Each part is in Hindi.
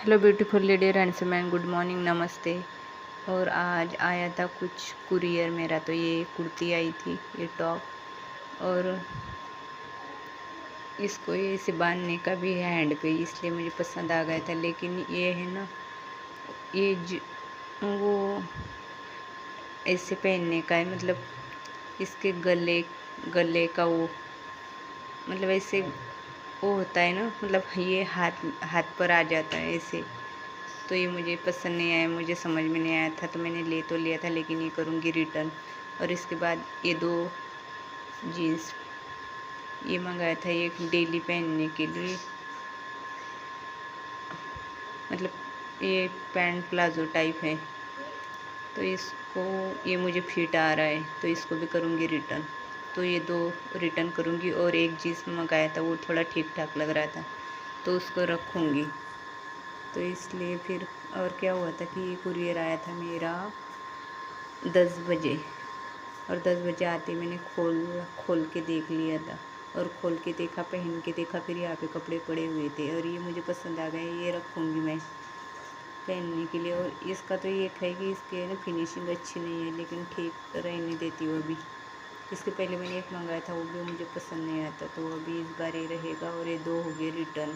Hello beautiful lady and man, good morning, नमस्ते। और आज आया था कुछ कुरियर मेरा। तो ये कुर्ती आई थी, ये टॉप, और इसको ये ऐसे बांधने का भी है हैंड पे, इसलिए मुझे पसंद आ गया था। लेकिन ये है ना, ये वो ऐसे पहनने का है, मतलब इसके गले गले का वो, मतलब ऐसे वो होता है ना, मतलब ये हाथ हाथ पर आ जाता है ऐसे। तो ये मुझे पसंद नहीं आया, मुझे समझ में नहीं आया था, तो मैंने ले तो लिया था, लेकिन ये करूँगी रिटर्न। और इसके बाद ये दो जीन्स ये मंगाया था, ये डेली पहनने के लिए, मतलब ये पैंट प्लाजो टाइप है। तो इसको ये मुझे फिट आ रहा है, तो इसको भी करूँगी रिटर्न। तो ये दो रिटर्न करूँगी, और एक जीन्स मंगाया था वो थोड़ा ठीक ठाक लग रहा था, तो उसको रखूँगी। तो इसलिए फिर और क्या हुआ था कि ये कुरियर आया था मेरा 10 बजे, और 10 बजे आते मैंने खोल के देख लिया था, और खोल के देखा, पहन के देखा, फिर यहाँ पे कपड़े पड़े हुए थे, और ये मुझे पसंद आ गए, ये रखूँगी मैं पहनने के लिए। और इसका तो ये है कि इसकी ना फिनिशिंग अच्छी नहीं है, लेकिन ठीक रहने देती हूँ अभी। इसके पहले मैंने एक मंगाया था, वो भी मुझे पसंद नहीं आता, तो अभी इस बार ये रहेगा। और ये दो हो गए रिटर्न,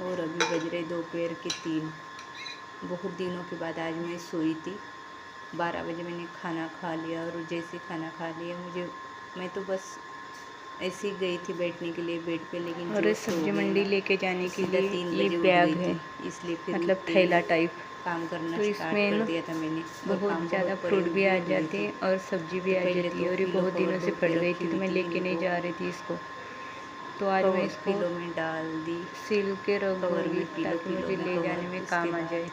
और अभी बज रहे दोपहर के 3। बहुत दिनों के बाद आज मैं सोई थी। 12 बजे मैंने खाना खा लिया, और जैसे खाना खा लिया मैं तो बस ऐसे ही गई थी बैठने के लिए बेड पे, लेकिन और सब्जी मंडी लेके जाने के लिए 3 ये बजे उठ बैग गई है, थी, इसलिए फिर मतलब उठते थैला ही टाइप। काम करना तो स्टार्ट इसमें कर ना दिया था मैंने। और बहुत काम ज़्यादा पड़े फ्रूट भी आ हुए जाते थे। हैं और सब्जी भी तो आ पहले जाती तो है, और ये पिलो बहुत कवर दिनों से धो पड़ के गई रखी थी, तो हुई मैं थी, लेके नहीं इनको जा रही थी इसको। तो आज मैं कवर इसको पिलो में डाल दी, सील के रख कवर दूँगी में पिलो, ताकि पिलो मुझे में ले कवर। जाने में उसके काम आ बाद जाए।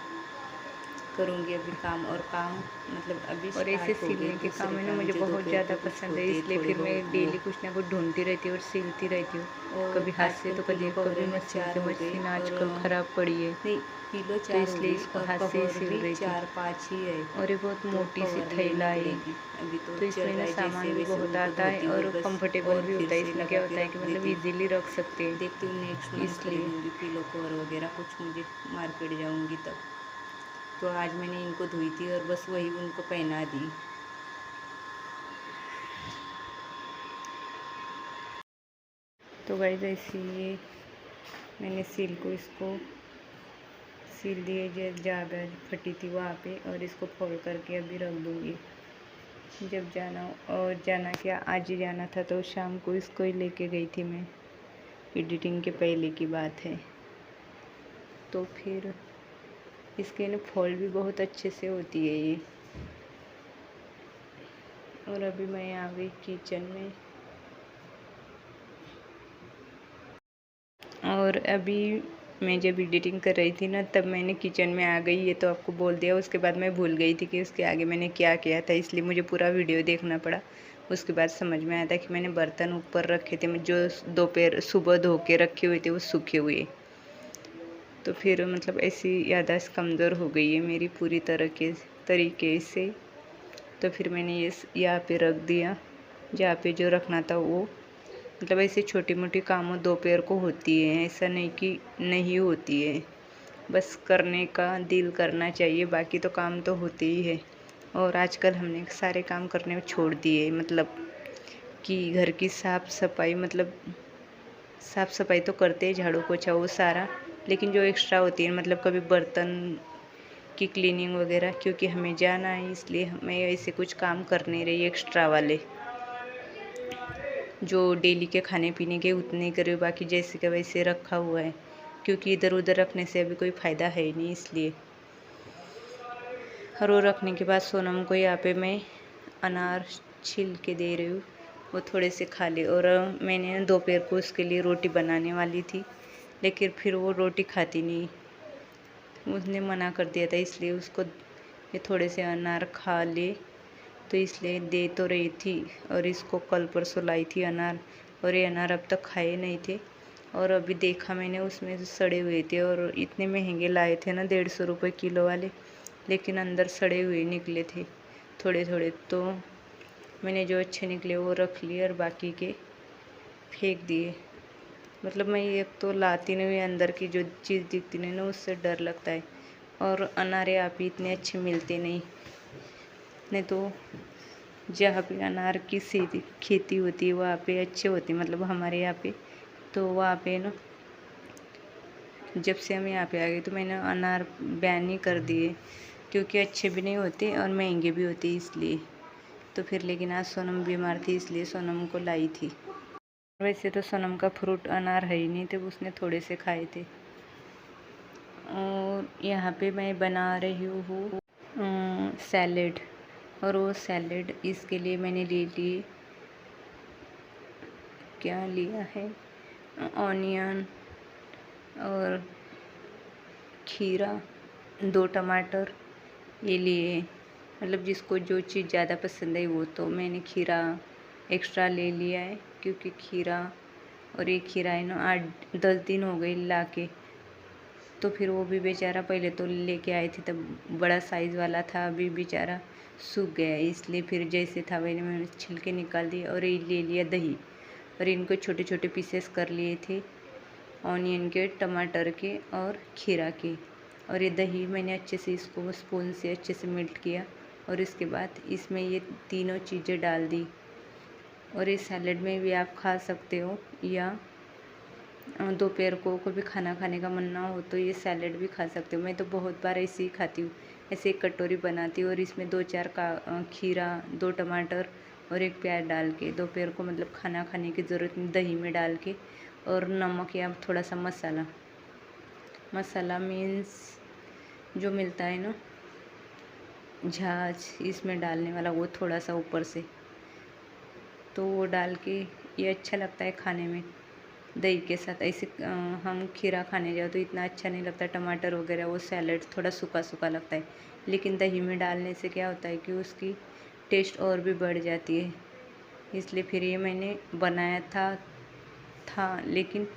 करूँगी अभी काम, और काम मतलब अभी और ऐसे स्टार्ट हो गए सिलने के काम दूसरे है ना, काम मुझे जो बहुत दोपहर ज़्यादा के कुछ पसंद है, होते हैं इसलिए थोड़े फिर मैं बहुत वो। डेली कुछ ना कुछ ढूंढती रहती हूँ और सिलती रहती हूँ। और कभी हाथ से आजकल तो पिलो कवर कभी में मशीन 4 से। हो गए, मशीन और आजकल ख़राब पड़ी है, नहीं, पिलो तो 4 हो इसलिए गई, इसको और हाथ से ही कवर सिल भी रही थी। 4-5 ही है। और ये बहुत तो मोटी सी कवर थैला लेनी है। पड़ेगी। अभी तो तो चल इसमें रहा ना है जैसे सामान भी वैसे, बहुत उनको आता है धोती हूँ, और और बस कंफर्टेबल और भी फिर होता है। से इसमें लगा क्या होता के है कि रख मतलब देती हूँ। इजीली रख सकते हैं, देखती हूँ नेक्स्ट मंथ इसलिए। खरीदूँगी पिलो कवर वगैरह कुछ, मुझे मार्केट जाऊँगी तब। तो आज मैंने इनको धोई थी, और बस वही उनको पहना दी। तो गाइस ऐसे ये मैंने सिल को इसको सिल दिए, जो जहाँ फटी थी वहाँ पे, और इसको फोल्ड करके अभी रख दूँगी। जब जाना, और जाना क्या, आज ही जाना था, तो शाम को इसको ही लेके गई थी मैं। एडिटिंग के पहले की बात है। तो फिर इसके ना फोल्ड भी बहुत अच्छे से होती है ये। और अभी मैं आ गई किचन में, और अभी मैं जब एडिटिंग कर रही थी ना, तब मैंने किचन में आ गई, ये तो आपको बोल दिया। उसके बाद मैं भूल गई थी कि उसके आगे मैंने क्या किया था, इसलिए मुझे पूरा वीडियो देखना पड़ा। उसके बाद समझ में आया था कि मैंने बर्तन ऊपर रखे थे, जो दोपहर सुबह धो के रखे हुए थे, वो सूखे हुए। तो फिर मतलब ऐसी याददाश्त कमज़ोर हो गई है मेरी पूरी तरीके से। तो फिर मैंने ये यहाँ पे रख दिया, जहाँ पे जो रखना था वो। मतलब ऐसे छोटी मोटी कामों दोपहर को होती है, ऐसा नहीं कि नहीं होती है, बस करने का दिल करना चाहिए, बाकी तो काम तो होते ही है। और आजकल हमने सारे काम करने छोड़ दिए, मतलब कि घर की साफ़ सफाई, मतलब साफ़ सफाई तो करते हैं, झाड़ू पोछा वो सारा, लेकिन जो एक्स्ट्रा होती है, मतलब कभी बर्तन की क्लीनिंग वगैरह, क्योंकि हमें जाना है, इसलिए मैं ऐसे कुछ काम कर नहीं रही एक्स्ट्रा वाले। जो डेली के खाने पीने के उतने करे, बाकी जैसे का वैसे रखा हुआ है, क्योंकि इधर उधर रखने से अभी कोई फ़ायदा है नहीं, इसलिए। और वो रखने के बाद सोनम को यहाँ पे मैं अनार छील के दे रही हूँ, वो थोड़े से खा ले। और मैंने दोपहर को उसके लिए रोटी बनाने वाली थी, लेकिन फिर वो रोटी खाती नहीं, उसने मना कर दिया था, इसलिए उसको ये थोड़े से अनार खा ले, तो इसलिए दे तो रही थी। और इसको कल परसों लाई थी अनार, और ये अनार अब तक खाए नहीं थे। और अभी देखा मैंने, उसमें से सड़े हुए थे, और इतने महंगे लाए थे ना, 150 रुपये किलो वाले, लेकिन अंदर सड़े हुए निकले थे थोड़े थोड़े। तो मैंने जो अच्छे निकले वो रख लिए, और बाकी के फेंक दिए। मतलब मैं एक तो लाती नहीं, अंदर की जो चीज़ दिखती नहीं ना उससे डर लगता है। और अनार यहाँ पे इतने अच्छे मिलते नहीं तो जहाँ पे अनार की खेती होती है वहाँ पे अच्छे होते, मतलब हमारे यहाँ पे। तो वहाँ पे ना जब से हम यहाँ पे आ गए तो मैंने अनार बैन ही कर दिए, क्योंकि अच्छे भी नहीं होते और महंगे भी होते इसलिए। तो फिर लेकिन आज सोनम बीमार थी इसलिए सोनम को लाई थी। वैसे तो सोनम का फ्रूट अनार है ही नहीं, तो उसने थोड़े से खाए थे। और यहाँ पे मैं बना रही हूँ सैलेड। और वो सैलेड इसके लिए मैंने ले ली, क्या लिया है, ऑनियन और खीरा, 2 टमाटर ये लिए। मतलब जिसको जो चीज़ ज़्यादा पसंद है वो, तो मैंने खीरा एक्स्ट्रा ले लिया है, क्योंकि खीरा और ये खीरा है ना 8-10 दिन हो गए ला के। तो फिर वो भी बेचारा, पहले तो लेके आई थी तब बड़ा साइज़ वाला था, अभी बेचारा सूख गया है, इसलिए फिर जैसे था वैसे मैंने छिलके निकाल दिए। और ये ले लिया दही, और इनको छोटे छोटे पीसेस कर लिए थे, ऑनियन के, टमाटर के और खीरा के। और ये दही मैंने अच्छे से इसको स्पून से अच्छे से मेल्ट किया, और इसके बाद इसमें ये तीनों चीज़ें डाल दी। और इस सैलेड में भी आप खा सकते हो, या दोपहर को कोई भी खाना खाने का मन ना हो तो ये सैलेड भी खा सकते हो। मैं तो बहुत बार ऐसे ही खाती हूँ, ऐसे एक कटोरी बनाती हूँ और इसमें 2-4 का खीरा, 2 टमाटर और 1 प्याज डाल के दोपहर को, मतलब खाना खाने की ज़रूरत नहीं, दही में डाल के, और नमक या थोड़ा सा मसाला मीन्स जो मिलता है ना झाज इसमें डालने वाला, वो थोड़ा सा ऊपर से, तो वो डाल के ये अच्छा लगता है खाने में दही के साथ। ऐसे हम खीरा खाने जाओ तो इतना अच्छा नहीं लगता, टमाटर वगैरह वो सैलेड थोड़ा सूखा सूखा लगता है, लेकिन दही में डालने से क्या होता है कि उसकी टेस्ट और भी बढ़ जाती है। इसलिए फिर ये मैंने बनाया था लेकिन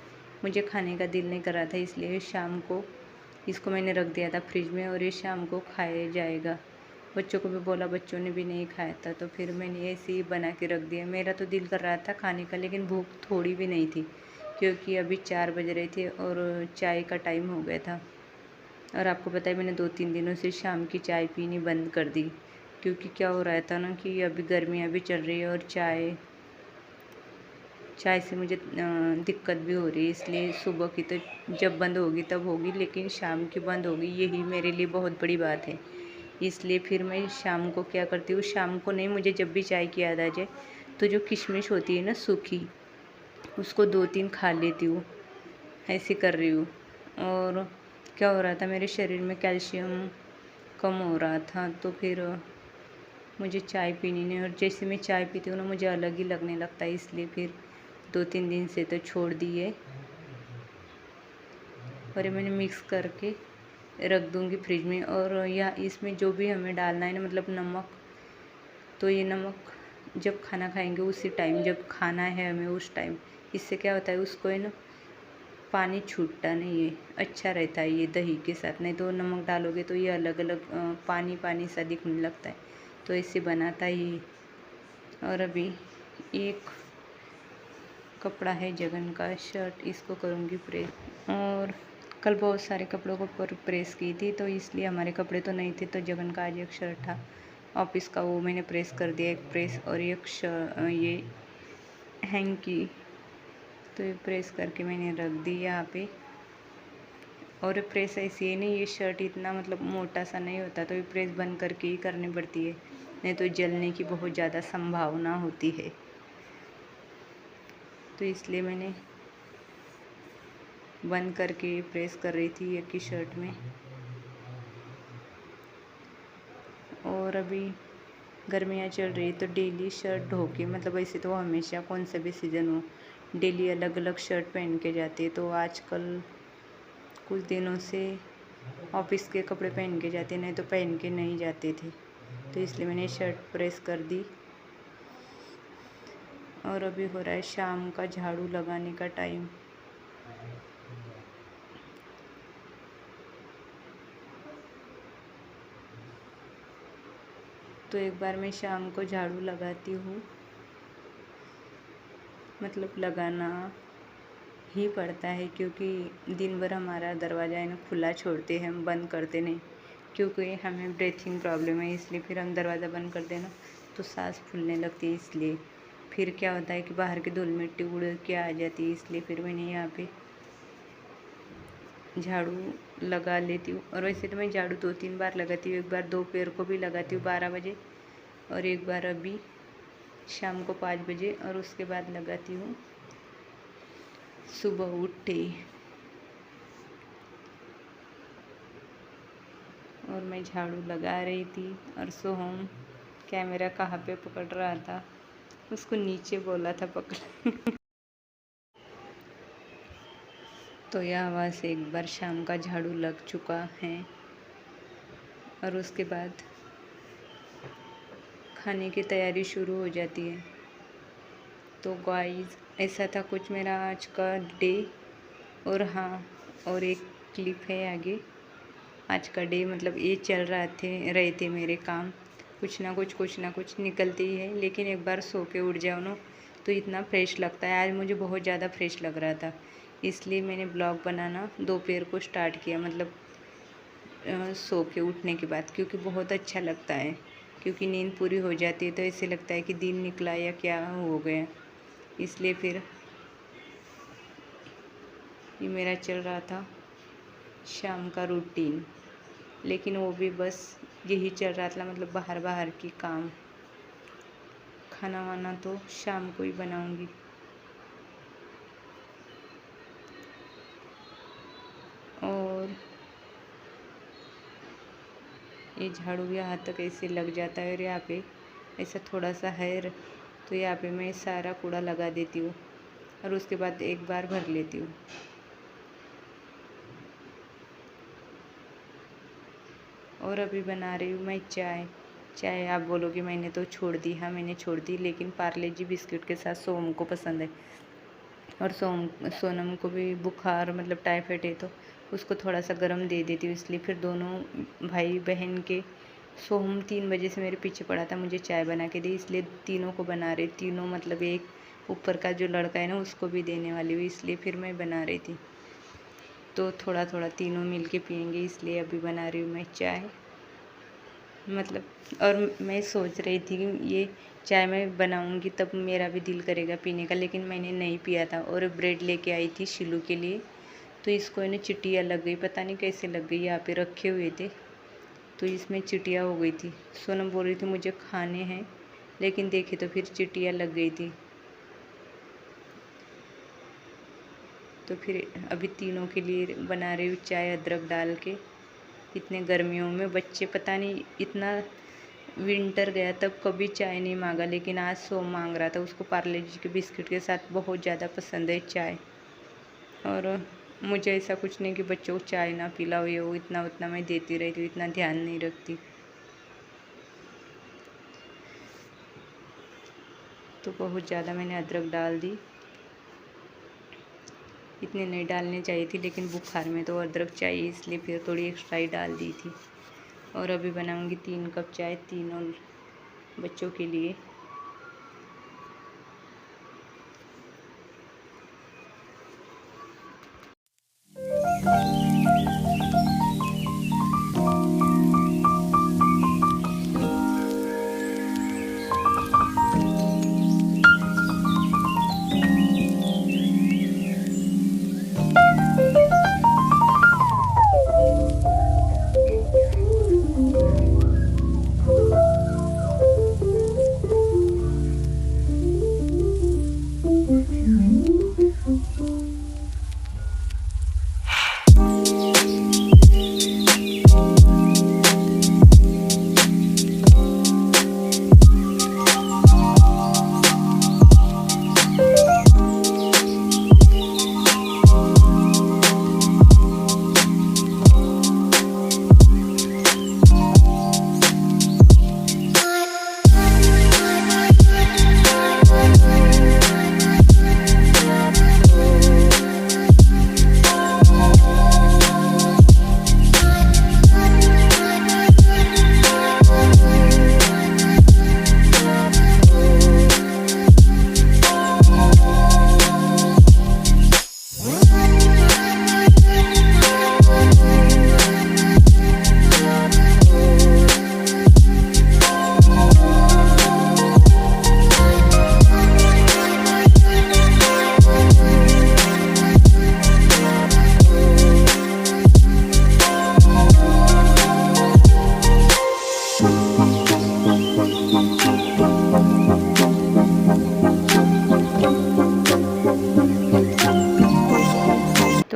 मुझे खाने का दिल नहीं कर रहा था, इसलिए शाम को इसको मैंने रख दिया था फ्रिज में, और ये शाम को खाया जाएगा। बच्चों को भी बोला, बच्चों ने भी नहीं खाया था, तो फिर मैंने ऐसे ही बना के रख दिया। मेरा तो दिल कर रहा था खाने का, लेकिन भूख थोड़ी भी नहीं थी, क्योंकि अभी 4 बज रहे थे और चाय का टाइम हो गया था। और आपको पता है मैंने 2-3 दिनों से शाम की चाय पीनी बंद कर दी, क्योंकि क्या हो रहा था ना कि अभी गर्मियाँ भी चल रही है और चाय से मुझे दिक्कत भी हो रही है, इसलिए सुबह की तो जब बंद होगी तब होगी, लेकिन शाम की बंद होगी यही मेरे लिए बहुत बड़ी बात है। इसलिए फिर मैं शाम को क्या करती हूँ, शाम को नहीं, मुझे जब भी चाय की याद आ जाए तो जो किशमिश होती है ना सूखी, उसको 2-3 खा लेती हूँ, ऐसे कर रही हूँ। और क्या हो रहा था, मेरे शरीर में कैल्शियम कम हो रहा था, तो फिर मुझे चाय पीनी नहीं, और जैसे मैं चाय पीती हूँ ना मुझे अलग ही लगने लगता है, इसलिए फिर 2-3 दिन से तो छोड़ दिए। और ये मैंने मिक्स करके रख दूँगी फ्रिज में। और या इसमें जो भी हमें डालना है ना, मतलब नमक, तो ये नमक जब खाना खाएंगे उसी टाइम, जब खाना है हमें उस टाइम, इससे क्या होता है उसको है ना पानी छूटता नहीं है, अच्छा रहता है ये दही के साथ। नहीं तो नमक डालोगे तो ये अलग अलग पानी पानी सा दिखने लगता है, तो इससे बनाता ही। और अभी एक कपड़ा है जगन का शर्ट, इसको करूँगी प्रेस। और कल बहुत सारे कपड़ों को प्रेस की थी, तो इसलिए हमारे कपड़े तो नहीं थे, तो जगन का आज एक शर्ट था ऑफिस का, वो मैंने प्रेस कर दिया, एक प्रेस। और एक ये हैंग की, तो ये प्रेस करके मैंने रख दी यहाँ पे। और प्रेस ऐसी है नहीं, ये शर्ट इतना मतलब मोटा सा नहीं होता, तो ये प्रेस बंद करके ही करनी पड़ती है, नहीं तो जलने की बहुत ज़्यादा संभावना होती है। तो इसलिए मैंने बंद करके प्रेस कर रही थी एक ही शर्ट में। और अभी गर्मियाँ चल रही तो डेली शर्ट धो के, मतलब ऐसे तो हमेशा कौन सा भी सीज़न हो डेली अलग अलग शर्ट पहन के जाती है, तो आजकल कुछ दिनों से ऑफिस के कपड़े पहन के जाते, नहीं तो पहन के नहीं जाते थे, तो इसलिए मैंने शर्ट प्रेस कर दी। और अभी हो रहा है शाम का झाड़ू लगाने का टाइम। तो एक बार मैं शाम को झाड़ू लगाती हूँ, मतलब लगाना ही पड़ता है, क्योंकि दिन भर हमारा दरवाज़ा है ना खुला छोड़ते हैं, हम बंद करते नहीं, क्योंकि हमें ब्रीथिंग प्रॉब्लम है। इसलिए फिर हम दरवाज़ा बंद कर देना तो सांस फूलने लगती है। इसलिए फिर क्या होता है कि बाहर की धूल मिट्टी उड़ के आ जाती है। इसलिए फिर मैंने यहाँ पे झाड़ू लगा लेती हूँ। और वैसे तो मैं झाड़ू 2-3 बार लगाती हूँ। एक बार दोपहर को भी लगाती हूँ 12 बजे, और एक बार अभी शाम को 5 बजे, और उसके बाद लगाती हूँ सुबह उठते। और मैं झाड़ू लगा रही थी और सोहम कैमरा कहाँ पे पकड़ रहा था, उसको नीचे बोला था पकड़। तो यह हवा से एक बार शाम का झाड़ू लग चुका है। और उसके बाद खाने की तैयारी शुरू हो जाती है। तो गाइस, ऐसा था कुछ मेरा आज का डे। और हाँ, और एक क्लिप है आगे। आज का डे मतलब ये चल रहे थे मेरे काम, कुछ ना कुछ निकलते ही है। लेकिन एक बार सो के उठ जाओ ना तो इतना फ्रेश लगता है। आज मुझे बहुत ज़्यादा फ्रेश लग रहा था, इसलिए मैंने ब्लॉग बनाना दोपहर को स्टार्ट किया, मतलब सो के उठने के बाद, क्योंकि बहुत अच्छा लगता है। क्योंकि नींद पूरी हो जाती है तो ऐसे लगता है कि दिन निकला या क्या हो गया। इसलिए फिर ये मेरा चल रहा था शाम का रूटीन। लेकिन वो भी बस यही चल रहा था, मतलब बाहर की काम। खाना वाना तो शाम को ही बनाऊंगी। और ये झाड़ू यहाँ तक ऐसे लग जाता है, और यहाँ पे ऐसा थोड़ा सा है तो यहाँ पे मैं सारा कूड़ा लगा देती हूँ, और उसके बाद एक बार भर लेती हूँ। और अभी बना रही हूँ मैं चाय। आप बोलोगे मैंने तो छोड़ दी। हाँ, मैंने छोड़ दी, लेकिन पार्ले जी बिस्किट के साथ सोम को पसंद है। और सोनम को भी बुखार मतलब टाइफाइड है, तो उसको थोड़ा सा गर्म दे देती हूँ। इसलिए फिर दोनों भाई बहन के, सोहम 3 बजे से मेरे पीछे पड़ा था मुझे चाय बना के दी, इसलिए तीनों को बना रही। तीनों मतलब एक ऊपर का जो लड़का है ना उसको भी देने वाली हूँ, इसलिए फिर मैं बना रही थी। तो थोड़ा थोड़ा तीनों मिल के पियेंगे, इसलिए अभी बना रही हूँ मैं चाय मतलब। और मैं सोच रही थी कि ये चाय मैं बनाऊंगी तब मेरा भी दिल करेगा पीने का, लेकिन मैंने नहीं पिया था। और ब्रेड लेके आई थी शिलू के लिए, तो इसको इन्हें चिटिया लग गई, पता नहीं कैसे लग गई। यहाँ पे रखे हुए थे तो इसमें चिटिया हो गई थी। सोनम बोल रही थी मुझे खाने हैं, लेकिन देखे तो फिर चिटिया लग गई थी। तो फिर अभी तीनों के लिए बना रही हूँ चाय अदरक डाल के। इतने गर्मियों में बच्चे पता नहीं, इतना विंटर गया तब कभी चाय नहीं मांगा, लेकिन आज सोम मांग रहा था। उसको पार्ले जी के बिस्किट के साथ बहुत ज़्यादा पसंद है चाय। और मुझे ऐसा कुछ नहीं कि बच्चों को चाय ना पिलाओ, ये वो इतना उतना मैं देती रहती हूँ, इतना ध्यान नहीं रखती। तो बहुत ज़्यादा मैंने अदरक डाल दी, इतने नहीं डालने चाहिए थी, लेकिन बुखार में तो अदरक चाहिए, इसलिए फिर थोड़ी एक्स्ट्रा ही डाल दी थी। और अभी बनाऊंगी 3 कप चाय तीनों बच्चों के लिए।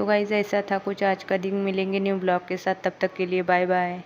तो गाइज़ ऐसा था कुछ आज का दिन। मिलेंगे न्यू ब्लॉग के साथ, तब तक के लिए बाय बाय।